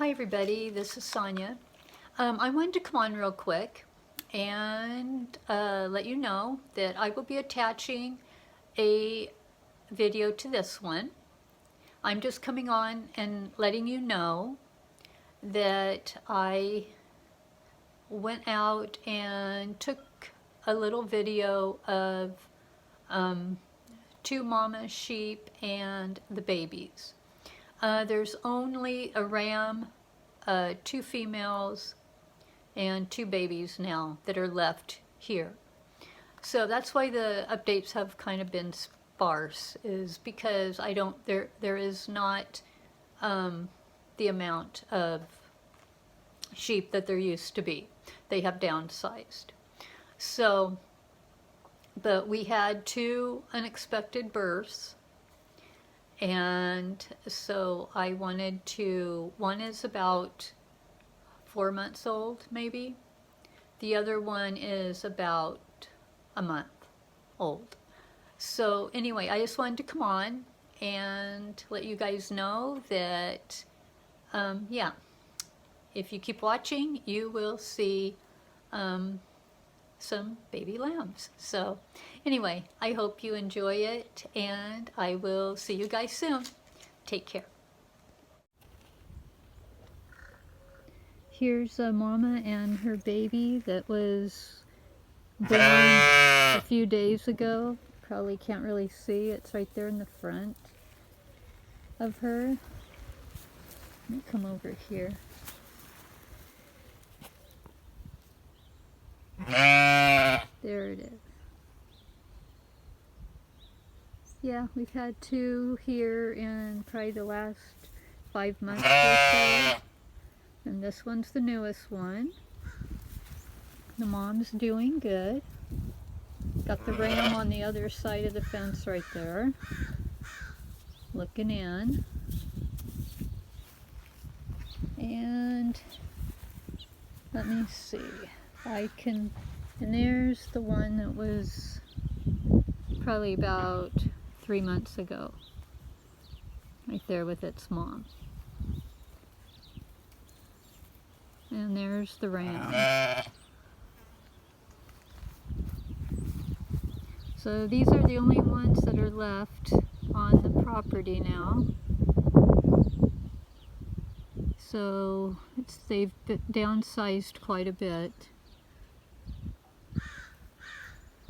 Hi everybody, this is Sonia. I wanted to come on real quick and let you know that I will be attaching a video to this one. I'm just coming on and letting you know that I went out and took a little video of two mama sheep and the babies. There's only a ram, two females, and two babies now that are left here. So that's why the updates have kind of been sparse, is because there is not the amount of sheep that there used to be. They have downsized. So, but we had two unexpected births. And so I wanted to, one is about 4 months old maybe. The other one is about a month old. So anyway, I just wanted to come on and let you guys know that, yeah, if you keep watching, you will see some baby lambs. So anyway, I hope you enjoy it, and I will see you guys soon. Take care. Here's a mama and her baby that was born a few days ago. Probably can't really see. It's right there in the front of her. Let me come over here. There it is. Yeah, we've had two here in probably the last 5 months or so. And this one's the newest one. The mom's doing good. Got the ram on the other side of the fence right there, looking in. And let me see. And there's the one that was probably about 3 months ago, right there with its mom. And there's the ram. So these are the only ones that are left on the property now. So they've downsized quite a bit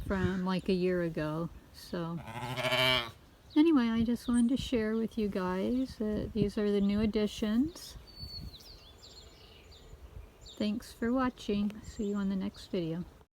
from like a year ago. So anyway, I just wanted to share with you guys that these are the new additions. Thanks for watching. See you on the next video.